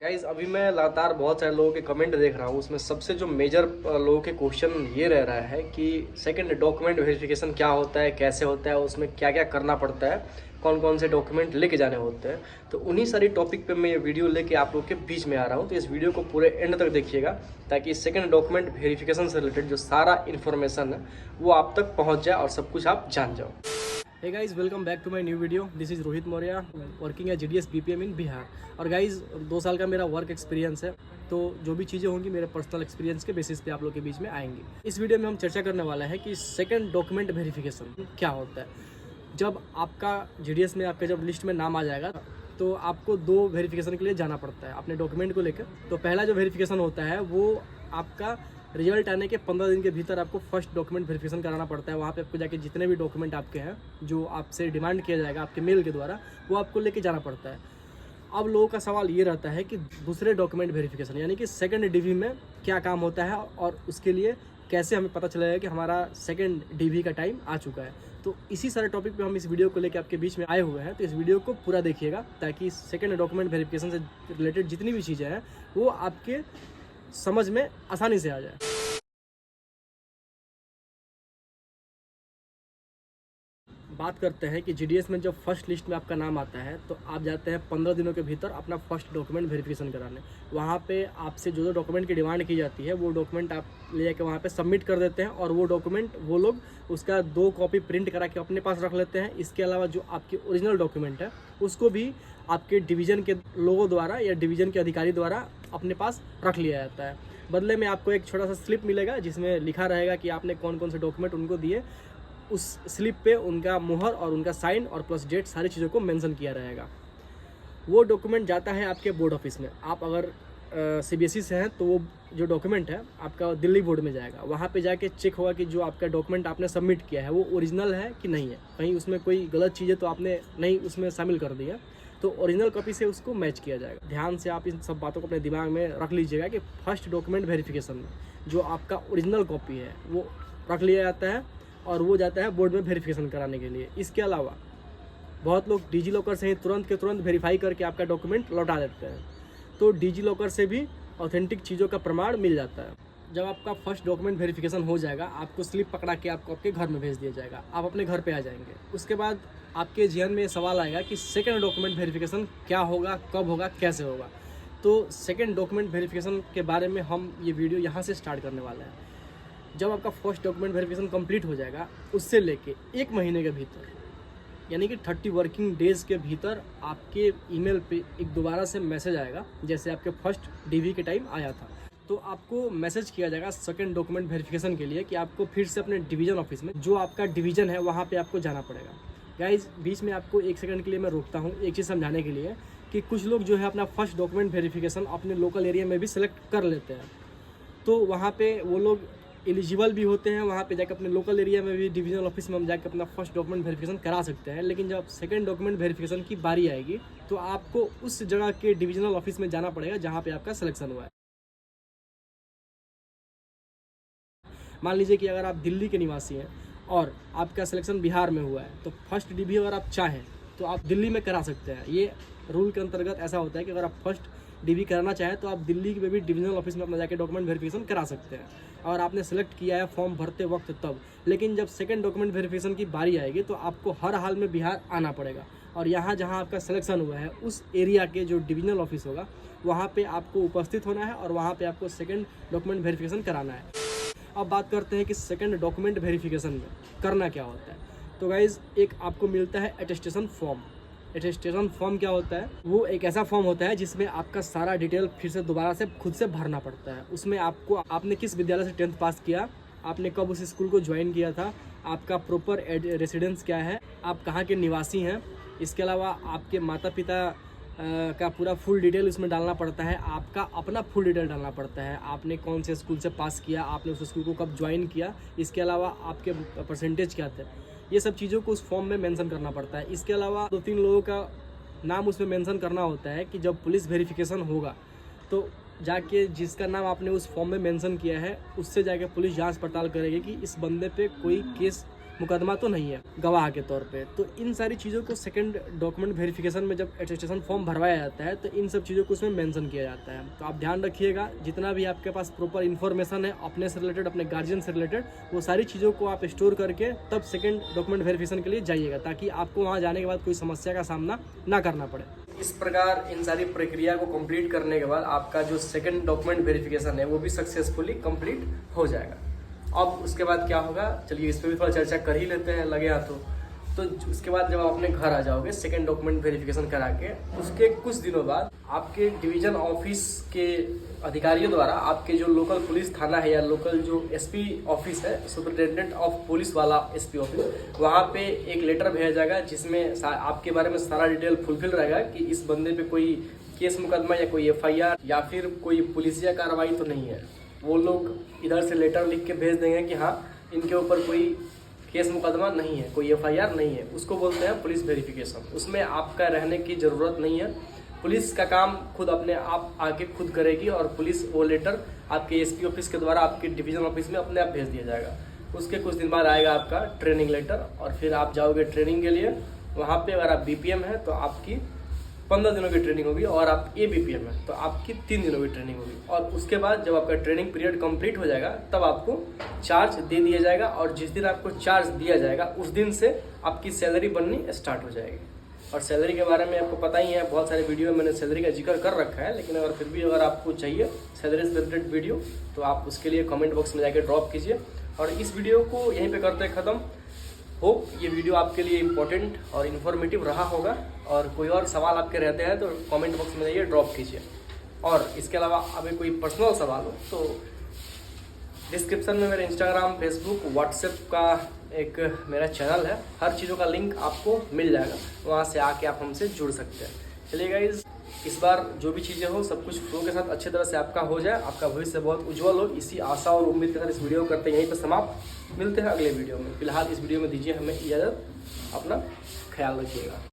Guys अभी मैं लगातार बहुत सारे लोगों के कमेंट देख रहा हूँ। उसमें सबसे जो मेजर लोगों के क्वेश्चन ये रह रहा है कि सेकंड डॉक्यूमेंट वेरिफिकेशन क्या होता है, कैसे होता है, उसमें क्या क्या करना पड़ता है, कौन कौन से डॉक्यूमेंट लेके जाने होते हैं। तो उन्हीं सारी टॉपिक पे मैं ये वीडियो लेके आप लोग के बीच में आ रहा हूँ। तो इस वीडियो को पूरे एंड तक देखिएगा ताकि सेकंड डॉक्यूमेंट वेरिफिकेशन से रिलेटेड जो सारा इन्फॉर्मेशन है वो आप तक पहुँच जाए और सब कुछ आप जान जाओ। Hey guys, welcome back to my new video. This is Rohit Maurya, working at GDS BPM in Bihar. और गाइस 2 साल का मेरा वर्क एक्सपीरियंस है, तो जो भी चीज़ें होंगी मेरे पर्सनल एक्सपीरियंस के बेसिस पे आप लोग के बीच में आएंगी। इस वीडियो में हम चर्चा करने वाला है कि सेकंड डॉक्यूमेंट वेरिफिकेशन क्या होता है। जब आपका GDS में आपका जब लिस्ट में नाम आ जाएगा तो आपको 2 वेरिफिकेशन के लिए जाना पड़ता है अपने डॉक्यूमेंट को लेकर। तो पहला जो वेरिफिकेशन होता है वो आपका रिजल्ट आने के 15 दिन के भीतर आपको फर्स्ट डॉक्यूमेंट वेरिफिकेशन कराना पड़ता है। वहाँ पे आपको जाके जितने भी डॉक्यूमेंट आपके हैं जो आपसे डिमांड किया जाएगा आपके मेल के द्वारा, वो आपको लेके जाना पड़ता है। अब लोगों का सवाल ये रहता है कि दूसरे डॉक्यूमेंट वेरिफिकेशन यानी कि सेकंड DV में क्या काम होता है और उसके लिए कैसे हमें पता चलेगा कि हमारा सेकंड DV का टाइम आ चुका है। तो इसी सारे टॉपिक पे हम इस वीडियो को लेकर आपके बीच में आए हुए हैं। तो इस वीडियो को पूरा देखिएगा ताकि सेकंड डॉक्यूमेंट वेरिफिकेशन से रिलेटेड जितनी भी चीज़ें हैं वो आपके समझ में आसानी से आ जाए। बात करते हैं कि GDS में जब फर्स्ट लिस्ट में आपका नाम आता है तो आप जाते हैं 15 दिनों के भीतर अपना फर्स्ट डॉक्यूमेंट वेरिफिकेशन कराने। वहाँ पे आपसे जो डॉक्यूमेंट की डिमांड की जाती है वो डॉक्यूमेंट आप ले जाकर वहाँ पे सबमिट कर देते हैं और वो डॉक्यूमेंट वो लोग उसका 2 कॉपी प्रिंट करा के अपने पास रख लेते हैं। इसके अलावा जो आपकी ओरिजिनल डॉक्यूमेंट है उसको भी आपके डिवीज़न के लोगों द्वारा या डिवीज़न के अधिकारी द्वारा अपने पास रख लिया जाता है। बदले में आपको एक छोटा सा स्लिप मिलेगा जिसमें लिखा रहेगा कि आपने कौन कौन से डॉक्यूमेंट उनको दिए। उस स्लिप पे उनका मुहर और उनका साइन और प्लस डेट सारी चीज़ों को मेंशन किया रहेगा। वो डॉक्यूमेंट जाता है आपके बोर्ड ऑफिस में। आप अगर CBSE से हैं तो वो जो डॉक्यूमेंट है आपका दिल्ली बोर्ड में जाएगा। वहाँ पे जाके चेक होगा कि जो आपका डॉक्यूमेंट आपने सबमिट किया है वो ओरिजिनल है कि नहीं है, कहीं उसमें कोई गलत चीज़ें तो आपने नहीं उसमें शामिल कर दी है। तो ओरिजिनल कॉपी से उसको मैच किया जाएगा। ध्यान से आप इन सब बातों को अपने दिमाग में रख लीजिएगा कि फर्स्ट डॉक्यूमेंट वेरिफिकेशन में जो आपका ओरिजिनल कॉपी है वो रख लिया जाता है और वो जाता है बोर्ड में वेरिफिकेशन कराने के लिए। इसके अलावा बहुत लोग डिजी-लॉकर से ही तुरंत के तुरंत वेरीफाई करके आपका डॉक्यूमेंट लौटा देते हैं। तो डिजी-लॉकर से भी ऑथेंटिक चीज़ों का प्रमाण मिल जाता है। जब आपका फर्स्ट डॉक्यूमेंट वेरिफिकेशन हो जाएगा आपको स्लिप पकड़ा के आपको आपके घर में भेज दिया जाएगा। आप अपने घर पे आ जाएंगे। उसके बाद आपके ज़हन में सवाल आएगा कि सेकंड डॉक्यूमेंट वेरिफिकेशन क्या होगा, कब होगा, कैसे होगा। तो सेकंड डॉक्यूमेंट वेरिफिकेशन के बारे में हम ये वीडियो यहाँ से स्टार्ट करने वाले हैं। जब आपका फर्स्ट डॉक्यूमेंट वेरिफिकेशन कंप्लीट हो जाएगा उससे लेके 1 महीने के भीतर यानी कि 30 वर्किंग डेज़ के भीतर आपके ईमेल पे एक दोबारा से मैसेज आएगा जैसे आपके फर्स्ट DV के टाइम आया था। तो आपको मैसेज किया जाएगा सेकंड डॉक्यूमेंट वेरिफिकेशन के लिए कि आपको फिर से अपने डिवीज़न ऑफिस में जो आपका डिवीज़न है वहाँ पे आपको जाना पड़ेगा। गाइज बीच में आपको 1 सेकंड के लिए मैं रोकता हूँ एक चीज़ समझाने के लिए कि कुछ लोग जो है अपना फर्स्ट डॉक्यूमेंट वेरिफिकेशन अपने लोकल एरिया में भी सिलेक्ट कर लेते हैं। तो वहाँ पे वो लोग एलिजिबल भी होते हैं, वहाँ पे जाकर अपने लोकल एरिया में भी डिवीजनल ऑफिस में हम जाकर अपना फर्स्ट डॉक्यूमेंट वेरिफिकेशन करा सकते हैं। लेकिन जब सेकंड डॉक्यूमेंट वेरिफिकेशन की बारी आएगी तो आपको उस जगह के डिवीजनल ऑफिस में जाना पड़ेगा जहाँ पे आपका सिलेक्शन हुआ है। मान लीजिए कि अगर आप दिल्ली के निवासी हैं और आपका सिलेक्शन बिहार में हुआ है तो फर्स्ट DV अगर आप चाहें तो आप दिल्ली में करा सकते हैं। ये रूल के अंतर्गत ऐसा होता है कि अगर आप फर्स्ट DV कराना चाहें तो आप दिल्ली में भी डिवीजनल ऑफिस में अपना जाके डॉक्यूमेंट वेरिफिकेशन करा सकते हैं और आपने सेलेक्ट किया है फॉर्म भरते वक्त तब। लेकिन जब सेकंड डॉक्यूमेंट वेरिफिकेशन की बारी आएगी तो आपको हर हाल में बिहार आना पड़ेगा और यहाँ जहाँ आपका सिलेक्शन हुआ है उस एरिया के जो डिवीजनल ऑफिस होगा वहाँ पे आपको उपस्थित होना है और वहाँ पे आपको सेकंड डॉक्यूमेंट वेरिफिकेशन कराना है। अब बात करते हैं कि सेकंड डॉक्यूमेंट वेरिफिकेशन में करना क्या होता है। तो गाइज़ एक आपको मिलता है अटेस्टेशन फॉर्म। अटेस्टेशन फॉर्म क्या होता है? वो एक ऐसा फॉर्म होता है जिसमें आपका सारा डिटेल फिर से दोबारा से खुद से भरना पड़ता है। उसमें आपको आपने किस विद्यालय से 10th पास किया, आपने कब उस स्कूल को ज्वाइन किया था, आपका प्रॉपर रेसिडेंस क्या है, आप कहाँ के निवासी हैं, इसके अलावा आपके माता पिता का पूरा फुल डिटेल उसमें डालना पड़ता है, आपका अपना फुल डिटेल डालना पड़ता है, आपने कौन से स्कूल से पास किया, आपने उस स्कूल को कब ज्वाइन किया, इसके अलावा आपके परसेंटेज क्या थे, ये सब चीज़ों को उस फॉर्म में मेंशन करना पड़ता है। इसके अलावा 2-3 लोगों का नाम उसमें मेंशन करना होता है कि जब पुलिस वेरिफिकेशन होगा तो जाके जिसका नाम आपने उस फॉर्म में मेंशन किया है उससे जाके पुलिस जांच पड़ताल करेगी कि इस बंदे पे कोई केस मुकदमा तो नहीं है गवाह के तौर पे। तो इन सारी चीज़ों को सेकंड डॉक्यूमेंट वेरिफिकेशन में जब अटेस्टेशन फॉर्म भरवाया जाता है तो इन सब चीज़ों को उसमें मेंशन किया जाता है। तो आप ध्यान रखिएगा, जितना भी आपके पास प्रॉपर इन्फॉर्मेशन है अपने से रिलेटेड, अपने गार्जियन से रिलेटेड, वो सारी चीज़ों को आप स्टोर करके तब सेकंड डॉक्यूमेंट वेरिफिकेशन के लिए जाइएगा, ताकि आपको वहाँ जाने के बाद कोई समस्या का सामना ना करना पड़े। इस प्रकार इन सारी प्रक्रिया को कंप्लीट करने के बाद आपका जो सेकंड डॉक्यूमेंट वेरिफिकेशन है वो भी सक्सेसफुली कंप्लीट हो जाएगा। अब उसके बाद क्या होगा, चलिए इस पर भी थोड़ा चर्चा कर ही लेते हैं लगे हाथों। तो उसके बाद जब आप अपने घर आ जाओगे सेकंड डॉक्यूमेंट वेरिफिकेशन करा के, उसके कुछ दिनों बाद आपके डिवीजन ऑफिस के अधिकारियों द्वारा आपके जो लोकल पुलिस थाना है या लोकल जो एसपी ऑफिस है, सुपरिटेंडेंट ऑफ पुलिस वाला एसपी ऑफिस, वहाँ पे एक लेटर भेजा जाएगा जिसमें आपके बारे में सारा डिटेल फुलफिल रहेगा कि इस बंदे पे कोई केस मुकदमा या कोई एफआईआर या फिर कोई पुलिसिया कार्रवाई तो नहीं है। वो लोग इधर से लेटर लिख के भेज देंगे कि हाँ इनके ऊपर कोई केस मुकदमा नहीं है, कोई एफआईआर नहीं है। उसको बोलते हैं पुलिस वेरिफिकेशन। उसमें आपका रहने की ज़रूरत नहीं है, पुलिस का काम खुद अपने आप आके खुद करेगी और पुलिस वो लेटर आपके एसपी ऑफिस के द्वारा आपके डिवीजन ऑफिस में अपने आप भेज दिया जाएगा। उसके कुछ दिन बाद आएगा आपका ट्रेनिंग लेटर और फिर आप जाओगे ट्रेनिंग के लिए। वहाँ पे अगर आप बीपीएम है तो आपकी 15 दिनों की ट्रेनिंग होगी और आप एबीपीएम है तो आपकी 3 दिनों की ट्रेनिंग होगी। और उसके बाद जब आपका ट्रेनिंग पीरियड कंप्लीट हो जाएगा तब आपको चार्ज दे दिया जाएगा और जिस दिन आपको चार्ज दिया जाएगा उस दिन से आपकी सैलरी बननी स्टार्ट हो जाएगी। और सैलरी के बारे में आपको पता ही है, बहुत सारे वीडियो में मैंने सैलरी का जिक्र कर रखा है, लेकिन अगर फिर भी अगर आपको चाहिए सैलरी से रिलेटेड वीडियो तो आप उसके लिए कमेंट बॉक्स में जाके ड्रॉप कीजिए। और इस वीडियो को यहीं पे करते हैं ख़त्म। होप ये वीडियो आपके लिए इम्पोर्टेंट और इन्फॉर्मेटिव रहा होगा। और कोई और सवाल आपके रहते हैं तो कमेंट बॉक्स में जाइए ड्रॉप कीजिए। और इसके अलावा अगर कोई पर्सनल सवाल हो तो डिस्क्रिप्शन में मेरे इंस्टाग्राम, फेसबुक, व्हाट्सएप का एक मेरा चैनल है, हर चीज़ों का लिंक आपको मिल जाएगा, वहाँ से आके आप हमसे जुड़ सकते हैं। चलिए गाइज, इस बार जो भी चीज़ें हो सब कुछ फ्लो के साथ अच्छी तरह से आपका हो जाए, आपका भविष्य बहुत उज्जवल हो, इसी आशा और उम्मीद के साथ इस वीडियो को करते हैं यहीं पर समाप्त। मिलते हैं अगले वीडियो में। फिलहाल इस वीडियो में दीजिए हमें इजाज़त, अपना ख्याल रखिएगा।